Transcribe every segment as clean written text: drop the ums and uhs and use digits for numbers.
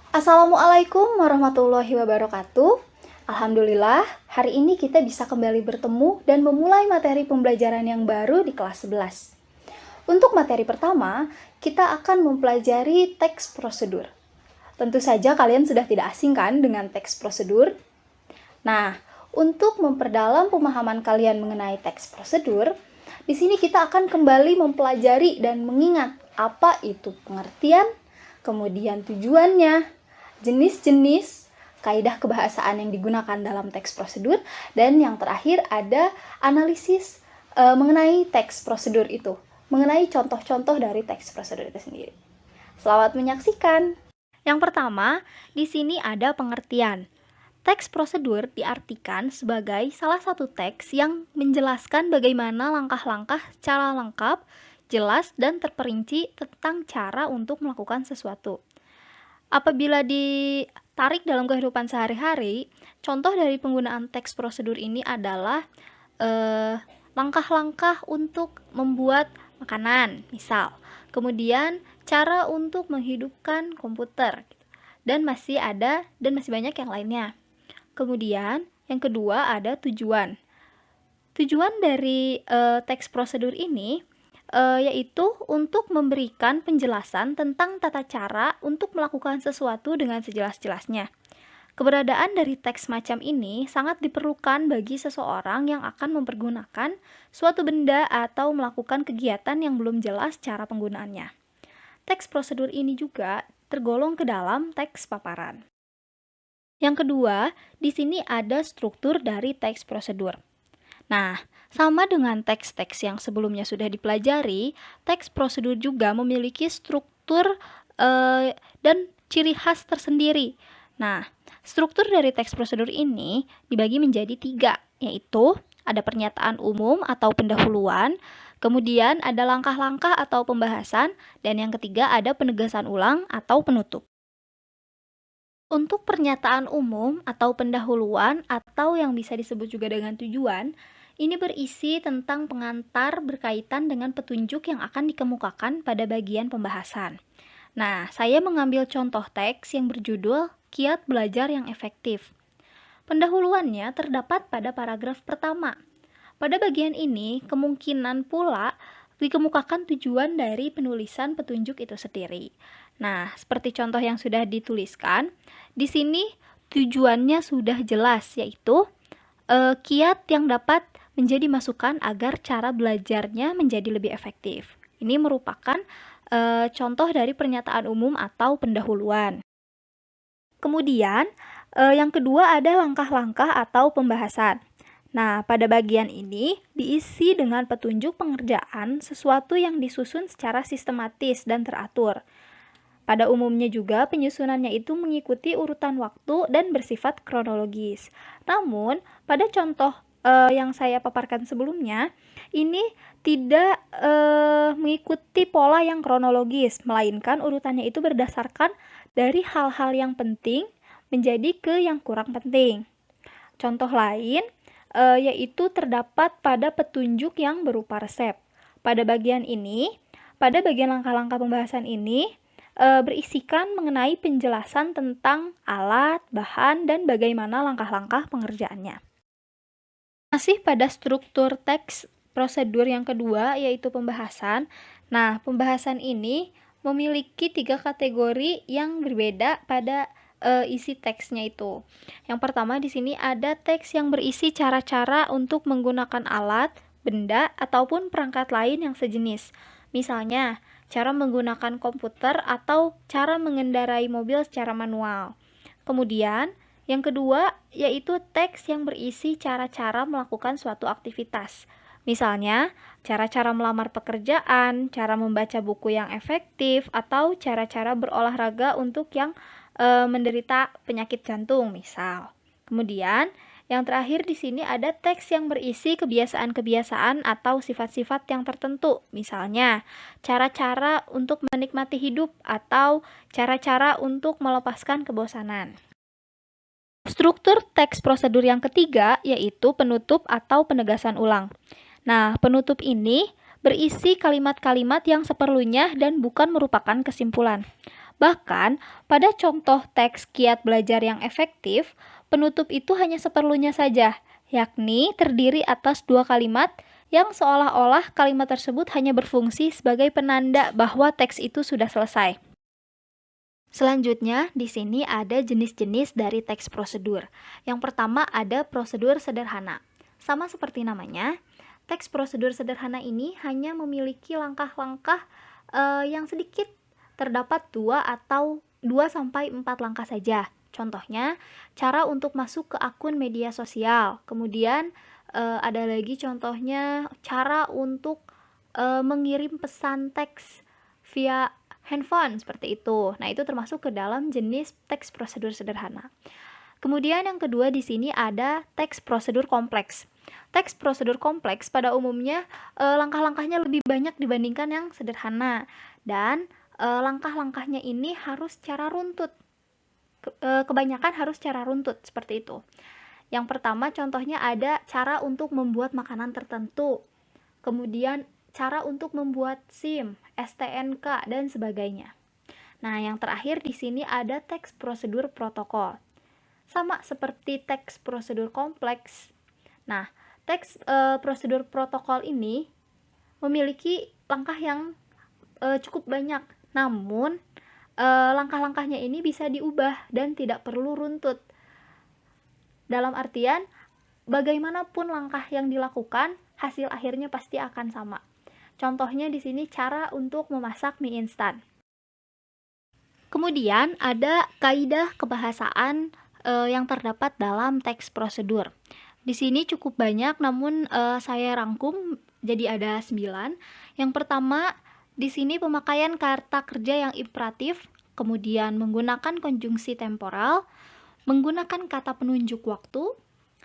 Assalamualaikum warahmatullahi wabarakatuh. Alhamdulillah, hari ini kita bisa kembali bertemu dan memulai materi pembelajaran yang baru di kelas 11. Untuk materi pertama, kita akan mempelajari teks prosedur. Tentu saja kalian sudah tidak asing kan dengan teks prosedur? Nah, untuk memperdalam pemahaman kalian mengenai teks prosedur, di sini kita akan kembali mempelajari dan mengingat apa itu pengertian, kemudian tujuannya, jenis-jenis, kaidah kebahasaan yang digunakan dalam teks prosedur, dan yang terakhir ada analisis mengenai teks prosedur itu, mengenai contoh-contoh dari teks prosedur itu sendiri. Selamat menyaksikan. Yang pertama, di sini ada pengertian. Teks prosedur diartikan sebagai salah satu teks yang menjelaskan bagaimana langkah-langkah secara lengkap, jelas, dan terperinci tentang cara untuk melakukan sesuatu. Apabila ditarik dalam kehidupan sehari-hari, contoh dari penggunaan teks prosedur ini adalah langkah-langkah untuk membuat makanan, misal. Kemudian cara untuk menghidupkan komputer, dan masih banyak yang lainnya. Kemudian yang kedua ada tujuan. Tujuan dari teks prosedur ini yaitu untuk memberikan penjelasan tentang tata cara untuk melakukan sesuatu dengan sejelas-jelasnya. Keberadaan dari teks macam ini sangat diperlukan bagi seseorang yang akan mempergunakan suatu benda atau melakukan kegiatan yang belum jelas cara penggunaannya. Teks prosedur ini juga tergolong ke dalam teks paparan. Yang kedua, di sini ada struktur dari teks prosedur. Nah, sama dengan teks-teks yang sebelumnya sudah dipelajari, teks prosedur juga memiliki struktur dan ciri khas tersendiri. Nah, struktur dari teks prosedur ini dibagi menjadi 3, yaitu ada pernyataan umum atau pendahuluan, kemudian ada langkah-langkah atau pembahasan, dan yang ketiga ada penegasan ulang atau penutup. Untuk pernyataan umum atau pendahuluan atau yang bisa disebut juga dengan tujuan, ini berisi tentang pengantar berkaitan dengan petunjuk yang akan dikemukakan pada bagian pembahasan. Nah, saya mengambil contoh teks yang berjudul Kiat Belajar yang Efektif. Pendahuluannya terdapat pada paragraf pertama. Pada bagian ini, kemungkinan pula dikemukakan tujuan dari penulisan petunjuk itu sendiri. Nah, seperti contoh yang sudah dituliskan, di sini tujuannya sudah jelas, yaitu kiat yang dapat menjadi masukan agar cara belajarnya menjadi lebih efektif. Ini merupakan contoh dari pernyataan umum atau pendahuluan. Kemudian, yang kedua ada langkah-langkah atau pembahasan. Nah, pada bagian ini diisi dengan petunjuk pengerjaan sesuatu yang disusun secara sistematis dan teratur. Pada umumnya juga penyusunannya itu mengikuti urutan waktu dan bersifat kronologis. Namun, pada contoh yang saya paparkan sebelumnya, ini tidak mengikuti pola yang kronologis, melainkan urutannya itu berdasarkan dari hal-hal yang penting menjadi ke yang kurang penting. Contoh lain yaitu terdapat pada petunjuk yang berupa resep. Pada bagian langkah-langkah pembahasan ini berisikan mengenai penjelasan tentang alat, bahan, dan bagaimana langkah-langkah pengerjaannya. Masih pada struktur teks prosedur yang kedua, yaitu pembahasan. Nah, pembahasan ini memiliki 3 kategori yang berbeda pada isi teksnya itu. Yang pertama di sini ada teks yang berisi cara-cara untuk menggunakan alat, benda, ataupun perangkat lain yang sejenis. Misalnya, cara menggunakan komputer atau cara mengendarai mobil secara manual. Kemudian, yang kedua yaitu teks yang berisi cara-cara melakukan suatu aktivitas. Misalnya, cara-cara melamar pekerjaan, cara membaca buku yang efektif, atau cara-cara berolahraga untuk yang menderita penyakit jantung, misal. Kemudian, yang terakhir di sini ada teks yang berisi kebiasaan-kebiasaan atau sifat-sifat yang tertentu. Misalnya, cara-cara untuk menikmati hidup atau cara-cara untuk melepaskan kebosanan. Struktur teks prosedur yang ketiga yaitu penutup atau penegasan ulang. Nah, penutup ini berisi kalimat-kalimat yang seperlunya dan bukan merupakan kesimpulan. Bahkan, pada contoh teks kiat belajar yang efektif, penutup itu hanya seperlunya saja, yakni terdiri atas dua kalimat yang seolah-olah kalimat tersebut hanya berfungsi sebagai penanda bahwa teks itu sudah selesai. Selanjutnya, di sini ada jenis-jenis dari teks prosedur. Yang pertama ada prosedur sederhana. Sama seperti namanya, teks prosedur sederhana ini hanya memiliki langkah-langkah yang sedikit, terdapat 2 sampai 4 langkah saja. Contohnya, cara untuk masuk ke akun media sosial. Kemudian ada lagi contohnya cara untuk mengirim pesan teks via handphone seperti itu. Nah, itu termasuk ke dalam jenis teks prosedur sederhana. Kemudian yang kedua di sini ada teks prosedur kompleks. Teks prosedur kompleks pada umumnya langkah-langkahnya lebih banyak dibandingkan yang sederhana, dan langkah-langkahnya ini harus secara runtut. Kebanyakan harus secara runtut seperti itu. Yang pertama contohnya ada cara untuk membuat makanan tertentu. Kemudian cara untuk membuat SIM, STNK, dan sebagainya. Nah, yang terakhir di sini ada teks prosedur protokol. Sama seperti teks prosedur kompleks. Nah, teks prosedur protokol ini memiliki langkah yang cukup banyak. Namun, langkah-langkahnya ini bisa diubah dan tidak perlu runtut. Dalam artian, bagaimanapun langkah yang dilakukan, hasil akhirnya pasti akan sama. Contohnya di sini cara untuk memasak mie instan. Kemudian ada kaidah kebahasaan yang terdapat dalam teks prosedur. Di sini cukup banyak, namun saya rangkum jadi ada 9. Yang pertama, di sini pemakaian kata kerja yang imperatif, kemudian menggunakan konjungsi temporal, menggunakan kata penunjuk waktu.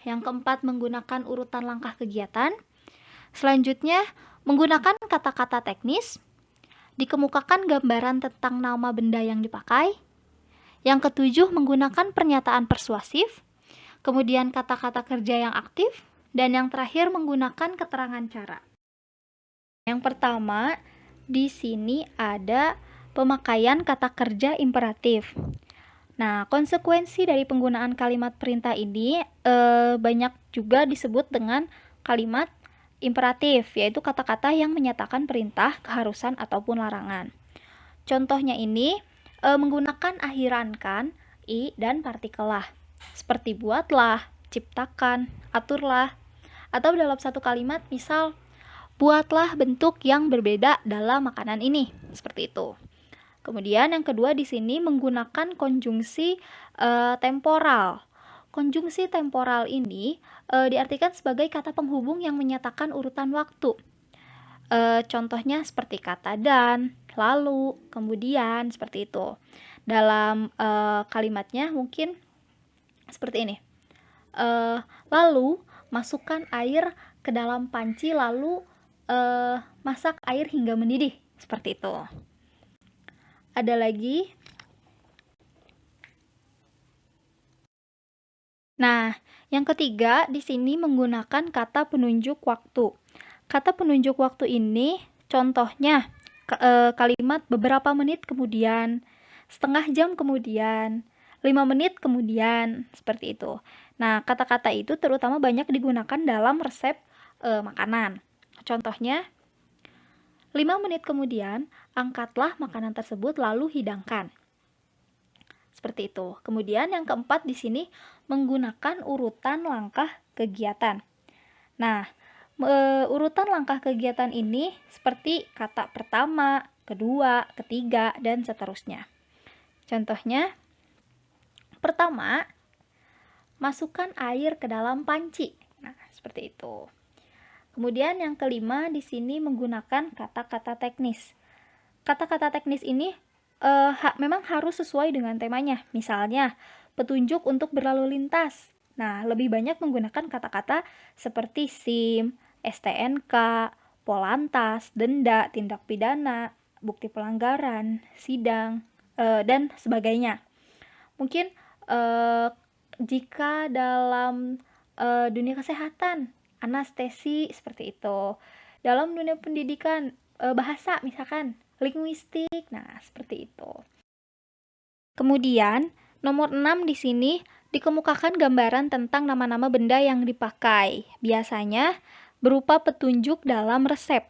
Yang keempat, menggunakan urutan langkah kegiatan. Selanjutnya, menggunakan kata-kata teknis, dikemukakan gambaran tentang nama benda yang dipakai. Yang ketujuh, menggunakan pernyataan persuasif, kemudian kata-kata kerja yang aktif, dan yang terakhir menggunakan keterangan cara. Yang pertama, di sini ada pemakaian kata kerja imperatif. Nah, konsekuensi dari penggunaan kalimat perintah ini banyak juga disebut dengan kalimat imperatif, yaitu kata-kata yang menyatakan perintah, keharusan, ataupun larangan. Contohnya ini menggunakan akhiran kan, i, dan partikel lah. Seperti buatlah, ciptakan, aturlah. Atau dalam satu kalimat, misal, buatlah bentuk yang berbeda dalam makanan ini. Seperti itu. Kemudian yang kedua di sini menggunakan konjungsi temporal. Konjungsi temporal ini diartikan sebagai kata penghubung yang menyatakan urutan waktu. Contohnya seperti kata dan, lalu, kemudian, seperti itu. Dalam kalimatnya mungkin seperti ini. Lalu masukkan air ke dalam panci, lalu masak air hingga mendidih. Seperti itu. Ada lagi. Nah, yang ketiga di sini menggunakan kata penunjuk waktu. Kata penunjuk waktu ini contohnya kalimat beberapa menit kemudian, setengah jam kemudian, 5 menit kemudian, seperti itu. Nah, kata-kata itu terutama banyak digunakan dalam resep makanan. Contohnya, 5 menit kemudian, angkatlah makanan tersebut lalu hidangkan. Seperti itu. Kemudian yang keempat di sini menggunakan urutan langkah kegiatan. Nah, urutan langkah kegiatan ini seperti kata pertama, kedua, ketiga, dan seterusnya. Contohnya, pertama, masukkan air ke dalam panci. Nah, seperti itu. Kemudian yang kelima di sini menggunakan kata-kata teknis. Kata-kata teknis ini memang harus sesuai dengan temanya. Misalnya, petunjuk untuk berlalu lintas. Nah, lebih banyak menggunakan kata-kata seperti SIM, STNK, Polantas, denda, tindak pidana, bukti pelanggaran, sidang, dan sebagainya. Mungkin jika dalam dunia kesehatan, anestesi seperti itu. Dalam dunia pendidikan, bahasa misalkan linguistik, nah seperti itu. Kemudian, nomor 6 di sini dikemukakan gambaran tentang nama-nama benda yang dipakai. Biasanya berupa petunjuk dalam resep.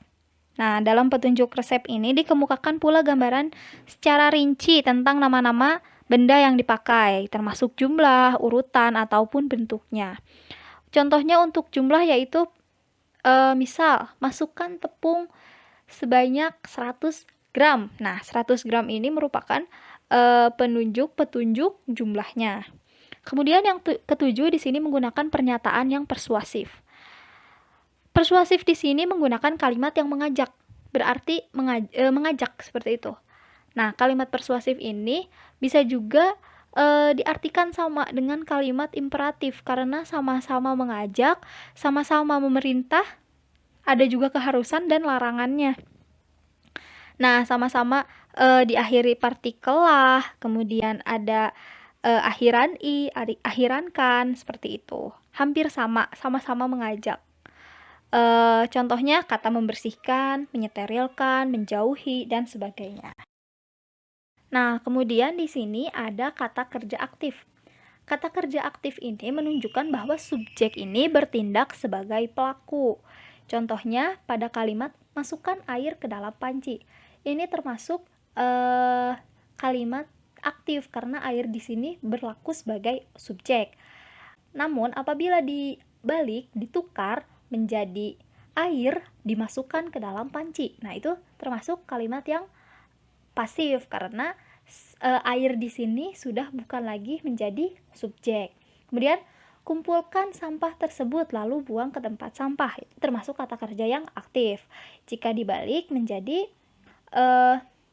Nah, dalam petunjuk resep ini dikemukakan pula gambaran secara rinci tentang nama-nama benda yang dipakai, termasuk jumlah, urutan, ataupun bentuknya. Contohnya untuk jumlah yaitu misal, masukkan tepung sebanyak 100 gram. Nah, 100 gram ini merupakan petunjuk jumlahnya. Kemudian yang ketujuh di sini menggunakan pernyataan yang persuasif. Persuasif di sini menggunakan kalimat yang mengajak, berarti mengajak seperti itu. Nah, kalimat persuasif ini bisa juga diartikan sama dengan kalimat imperatif karena sama-sama mengajak, sama-sama memerintah, ada juga keharusan dan larangannya. Nah, sama-sama diakhiri partikel lah, kemudian ada akhiran i, akhiran kan, seperti itu. Hampir sama-sama mengajak. Contohnya kata membersihkan, menyeterilkan, menjauhi, dan sebagainya. Nah, kemudian di sini ada kata kerja aktif. Kata kerja aktif ini menunjukkan bahwa subjek ini bertindak sebagai pelaku. Contohnya pada kalimat masukkan air ke dalam panci. Ini termasuk kalimat aktif karena air di sini berlaku sebagai subjek. Namun apabila dibalik, ditukar menjadi air dimasukkan ke dalam panci. Nah, itu termasuk kalimat yang pasif karena air di sini sudah bukan lagi menjadi subjek. Kemudian kumpulkan sampah tersebut lalu buang ke tempat sampah. Itu termasuk kata kerja yang aktif. Jika dibalik menjadi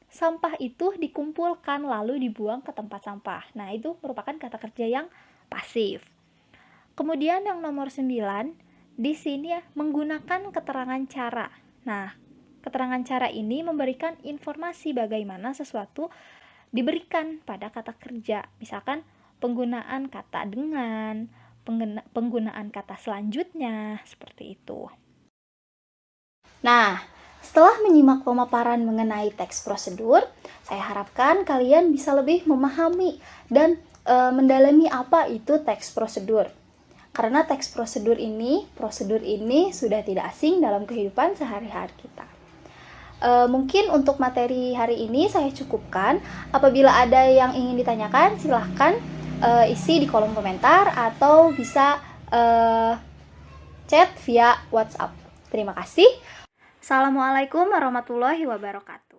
sampah itu dikumpulkan lalu dibuang ke tempat sampah. Nah, itu merupakan kata kerja yang pasif. Kemudian yang nomor 9 di sini menggunakan keterangan cara. Nah, keterangan cara ini memberikan informasi bagaimana sesuatu diberikan pada kata kerja. Misalkan penggunaan kata dengan, penggunaan kata selanjutnya, seperti itu. Nah, setelah menyimak pemaparan mengenai teks prosedur, saya harapkan kalian bisa lebih memahami dan mendalami apa itu teks prosedur. Karena teks prosedur ini sudah tidak asing dalam kehidupan sehari-hari kita. Mungkin untuk materi hari ini saya cukupkan. Apabila ada yang ingin ditanyakan, silahkan isi di kolom komentar atau bisa chat via WhatsApp. Terima kasih. Assalamualaikum warahmatullahi wabarakatuh.